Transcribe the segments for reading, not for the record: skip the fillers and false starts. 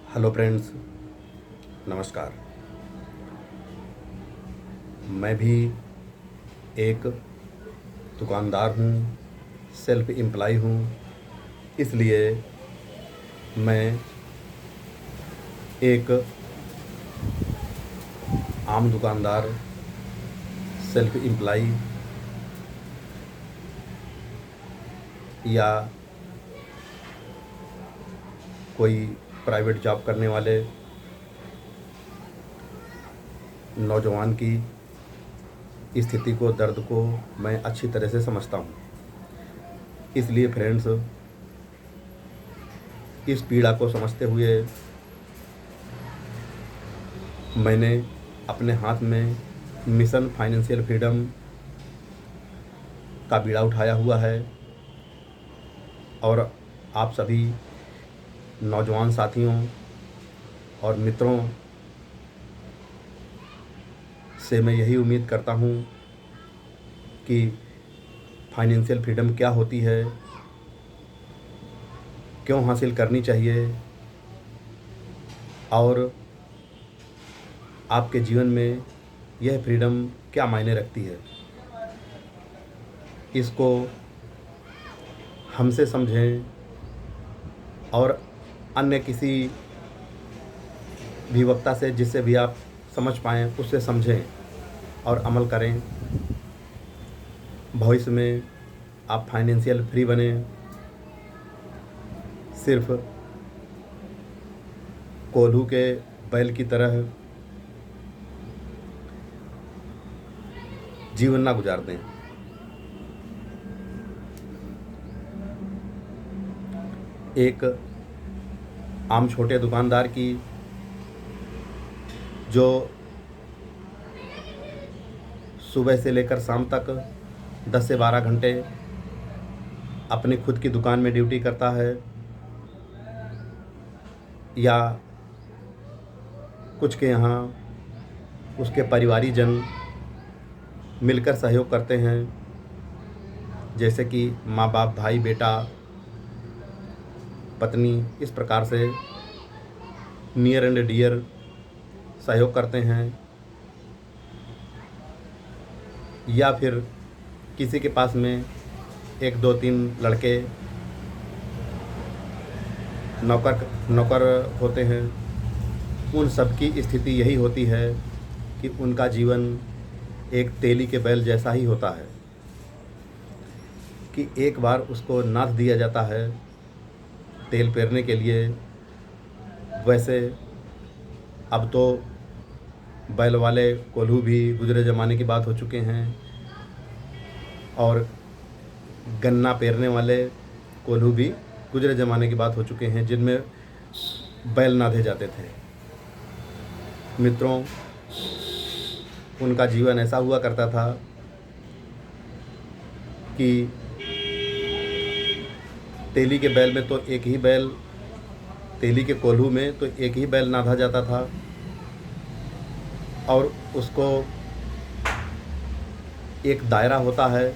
Hello friends, नमस्कार। मैं भी एक दुकानदार हूँ, सेल्फ एम्प्लॉय हूँ। इसलिए मैं एक आम दुकानदार, सेल्फ एम्प्लॉय या कोई प्राइवेट जॉब करने वाले नौजवान की स्थिति को, दर्द को मैं अच्छी तरह से समझता हूँ। इसलिए फ्रेंड्स, इस पीड़ा को समझते हुए मैंने अपने हाथ में मिशन फाइनेंशियल फ्रीडम का बीड़ा उठाया हुआ है और आप सभी नौजवान साथियों और मित्रों से मैं यही उम्मीद करता हूँ कि फाइनेंशियल फ्रीडम क्या होती है, क्यों हासिल करनी चाहिए और आपके जीवन में यह फ्रीडम क्या मायने रखती है, इसको हमसे समझें और अन्य किसी भी वक्ता से, जिससे भी आप समझ पाएँ, उससे समझें और अमल करें। भविष्य में आप फाइनेंशियल फ्री बने। सिर्फ कोल्हू के बैल की तरह जीवन ना गुजार दें। एक आम छोटे दुकानदार की जो सुबह से लेकर शाम तक 10 से 12 घंटे अपनी खुद की दुकान में ड्यूटी करता है, या कुछ के यहाँ उसके परिवारीजन मिलकर सहयोग करते हैं, जैसे कि माँ बाप, भाई बेटा, पत्नी, इस प्रकार से नियर एंड डियर सहयोग करते हैं। या फिर किसी के पास में 1, 2, 3 लड़के नौकर होते हैं। उन सब की स्थिति यही होती है कि उनका जीवन एक तेली के बैल जैसा ही होता है कि एक बार उसको नाथ दिया जाता है तेल पेरने के लिए। वैसे अब तो बैल वाले कोल्हू भी गुजरे ज़माने की बात हो चुके हैं और गन्ना पेरने वाले कोल्हू भी गुजरे ज़माने की बात हो चुके हैं, जिनमें बैल नाधे जाते थे। मित्रों, उनका जीवन ऐसा हुआ करता था कि तेली के बैल में तो एक ही बैल, तेली के कोल्हू में तो एक ही बैल नाधा जाता था और उसको एक दायरा होता है,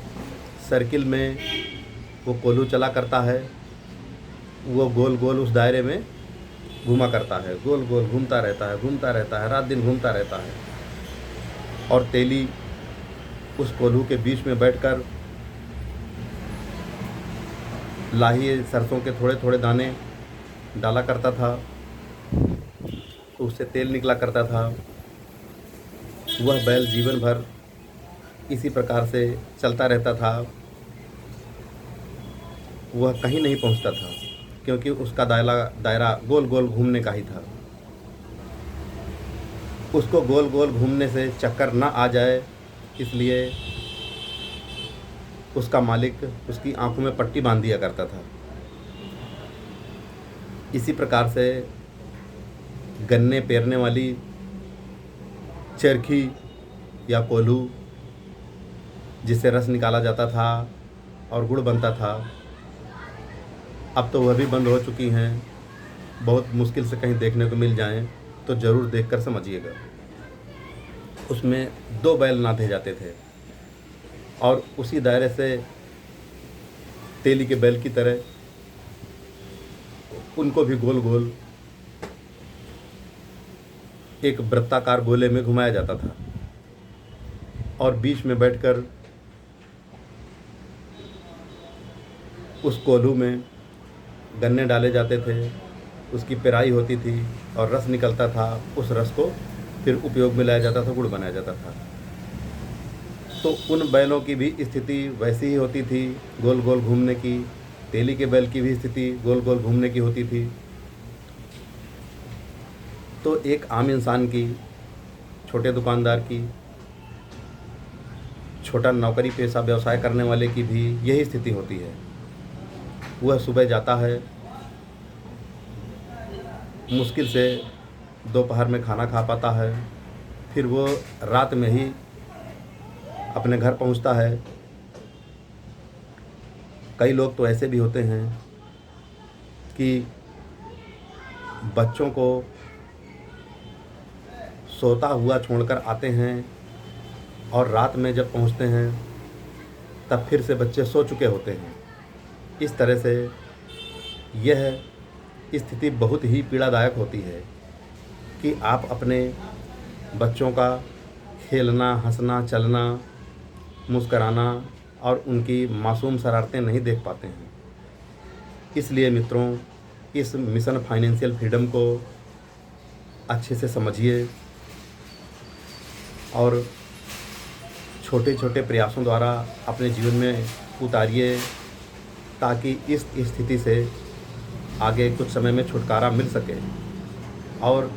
सर्किल में वो कोल्हू चला करता है। वो गोल गोल उस दायरे में घूमा करता है, गोल गोल घूमता रहता है, रात दिन घूमता रहता है। और तेली उस कोल्हू के बीच में बैठकर लाही सरसों के थोड़े थोड़े दाने डाला करता था, तो उससे तेल निकला करता था। वह बैल जीवन भर इसी प्रकार से चलता रहता था। वह कहीं नहीं पहुंचता था क्योंकि उसका दायरा गोल गोल घूमने का ही था। उसको गोल गोल घूमने से चक्कर ना आ जाए, इसलिए उसका मालिक उसकी आंखों में पट्टी बांध दिया करता था। इसी प्रकार से गन्ने पेरने वाली चरखी या कोल्हू, जिससे रस निकाला जाता था और गुड़ बनता था, अब तो वह भी बंद हो चुकी हैं। बहुत मुश्किल से कहीं देखने को मिल जाएं तो ज़रूर देखकर समझिएगा। उसमें 2 बैल नाधे जाते थे और उसी दायरे से तेली के बैल की तरह उनको भी गोल गोल एक वृत्ताकार गोले में घुमाया जाता था और बीच में बैठकर उस कोल्हू में गन्ने डाले जाते थे, उसकी पेराई होती थी और रस निकलता था। उस रस को फिर उपयोग में लाया जाता था, गुड़ बनाया जाता था। तो उन बैलों की भी स्थिति वैसी ही होती थी, गोल गोल घूमने की। तेली के बैल की भी स्थिति गोल गोल घूमने की होती थी। तो एक आम इंसान की, छोटे दुकानदार की, छोटा नौकरी पेशा व्यवसाय करने वाले की भी यही स्थिति होती है। वह सुबह जाता है, मुश्किल से दोपहर में खाना खा पाता है, फिर वो रात में ही अपने घर पहुंचता है। कई लोग तो ऐसे भी होते हैं कि बच्चों को सोता हुआ छोड़कर आते हैं और रात में जब पहुंचते हैं तब फिर से बच्चे सो चुके होते हैं। इस तरह से यह स्थिति बहुत ही पीड़ादायक होती है कि आप अपने बच्चों का खेलना, हंसना, चलना, मुस्कराना और उनकी मासूम शरारतें नहीं देख पाते हैं। इसलिए मित्रों, इस मिशन फाइनेंशियल फ्रीडम को अच्छे से समझिए और छोटे छोटे प्रयासों द्वारा अपने जीवन में उतारिए, ताकि इस स्थिति से आगे कुछ समय में छुटकारा मिल सके। और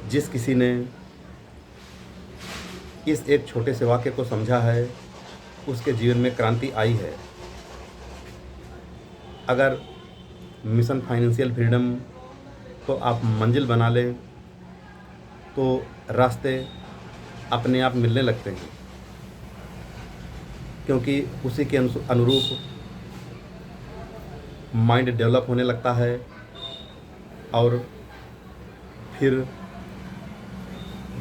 जिस किसी ने इस एक छोटे से वाक्य को समझा है, उसके जीवन में क्रांति आई है। अगर मिशन फाइनेंशियल फ्रीडम को आप मंजिल बना लें तो रास्ते अपने आप मिलने लगते हैं, क्योंकि उसी के अनुरूप माइंड डेवलप होने लगता है और फिर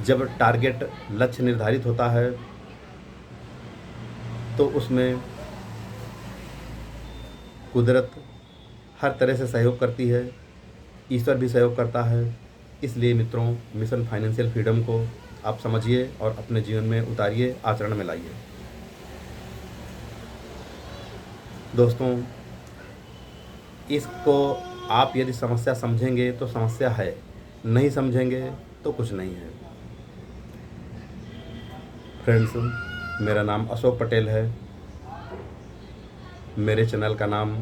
जब टारगेट, लक्ष्य निर्धारित होता है तो उसमें कुदरत हर तरह से सहयोग करती है, ईश्वर भी सहयोग करता है। इसलिए मित्रों, मिशन फाइनेंशियल फ्रीडम को आप समझिए और अपने जीवन में उतारिए, आचरण में लाइए। दोस्तों, इसको आप यदि समस्या समझेंगे तो समस्या है, नहीं समझेंगे तो कुछ नहीं है। फ्रेंड्स, मेरा नाम अशोक पटेल है। मेरे चैनल का नाम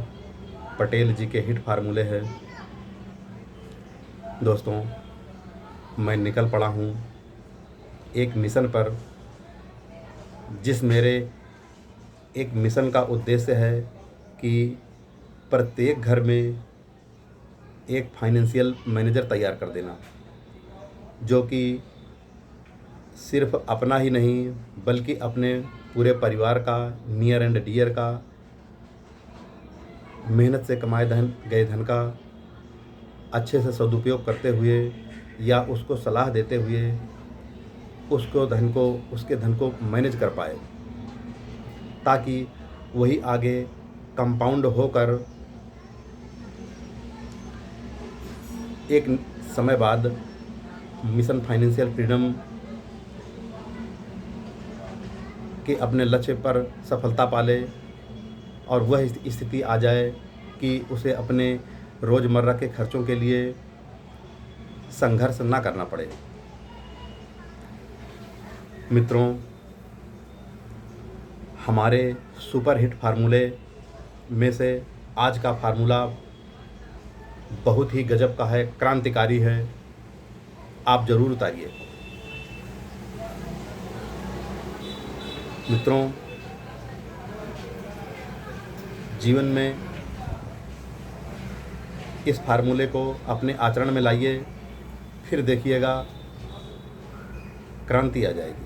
पटेल जी के हिट फार्मूले है। दोस्तों, मैं निकल पड़ा हूँ एक मिशन पर, जिस मेरे एक मिशन का उद्देश्य है कि प्रत्येक घर में एक फाइनेंशियल मैनेजर तैयार कर देना, जो कि सिर्फ अपना ही नहीं बल्कि अपने पूरे परिवार का, नियर एंड डियर का, मेहनत से कमाए गए धन का अच्छे से सदुपयोग करते हुए या उसको सलाह देते हुए उसके धन को मैनेज कर पाए, ताकि वही आगे कंपाउंड होकर एक समय बाद मिशन फाइनेंशियल फ्रीडम के अपने लक्ष्य पर सफलता पाले और वह स्थिति आ जाए कि उसे अपने रोज़मर्रा के खर्चों के लिए संघर्ष ना करना पड़े। मित्रों, हमारे सुपर हिट फार्मूले में से आज का फार्मूला बहुत ही गजब का है, क्रांतिकारी है। आप ज़रूर उतारिए। मित्रों, जीवन में इस फार्मूले को अपने आचरण में लाइए, फिर देखिएगा क्रांति आ जाएगी।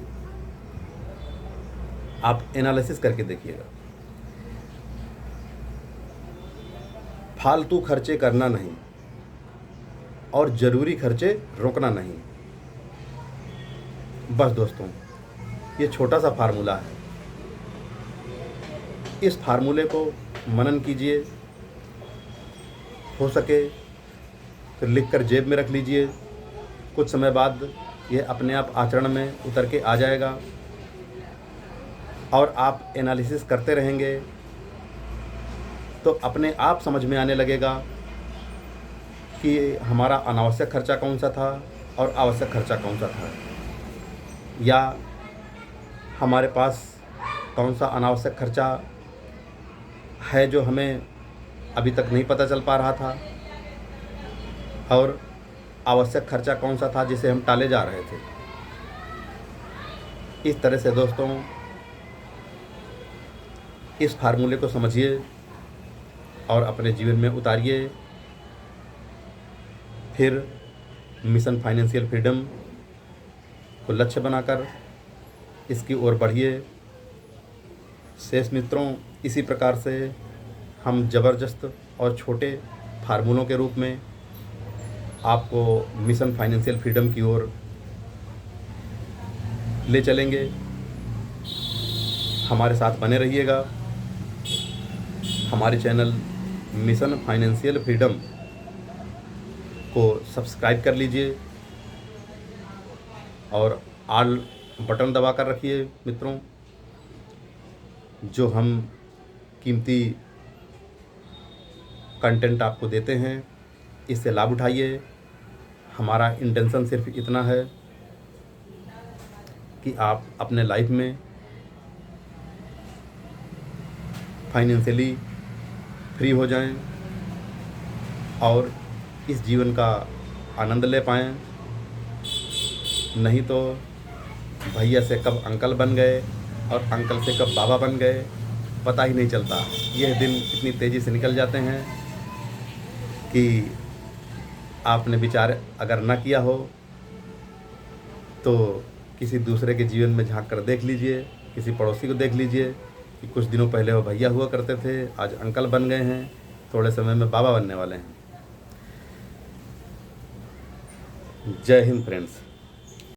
आप एनालिसिस करके देखिएगा। फालतू खर्चे करना नहीं और ज़रूरी खर्चे रोकना नहीं। बस दोस्तों, ये छोटा सा फार्मूला है। इस फार्मूले को मनन कीजिए, हो सके तो लिखकर जेब में रख लीजिए, कुछ समय बाद ये अपने आप आचरण में उतर के आ जाएगा और आप एनालिसिस करते रहेंगे तो अपने आप समझ में आने लगेगा कि हमारा अनावश्यक खर्चा कौन सा था और आवश्यक खर्चा कौन सा था, या हमारे पास कौन सा अनावश्यक खर्चा है जो हमें अभी तक नहीं पता चल पा रहा था, और आवश्यक खर्चा कौन सा था जिसे हम टाले जा रहे थे। इस तरह से दोस्तों इस फार्मूले को समझिए और अपने जीवन में उतारिए। फिर मिशन फाइनेंशियल फ्रीडम को लक्ष्य बनाकर इसकी ओर बढ़िए। शेष मित्रों, इसी प्रकार से हम ज़बरदस्त और छोटे फार्मूलों के रूप में आपको मिशन फाइनेंशियल फ्रीडम की ओर ले चलेंगे। हमारे साथ बने रहिएगा। हमारे चैनल मिशन फाइनेंशियल फ्रीडम को सब्सक्राइब कर लीजिए और ऑल बटन दबा कर रखिए मित्रों। जो हम कीमती कंटेंट आपको देते हैं, इससे लाभ उठाइए। हमारा इंटेंशन सिर्फ इतना है कि आप अपने लाइफ में फाइनेंशियली फ्री हो जाएं और इस जीवन का आनंद ले पाएं। नहीं तो भैया से कब अंकल बन गए और अंकल से कब बाबा बन गए, पता ही नहीं चलता। यह दिन इतनी तेज़ी से निकल जाते हैं कि आपने विचार अगर ना किया हो तो किसी दूसरे के जीवन में झांक कर देख लीजिए, किसी पड़ोसी को देख लीजिए कि कुछ दिनों पहले वो भैया हुआ करते थे, आज अंकल बन गए हैं, थोड़े समय में बाबा बनने वाले हैं। जय हिंद फ्रेंड्स।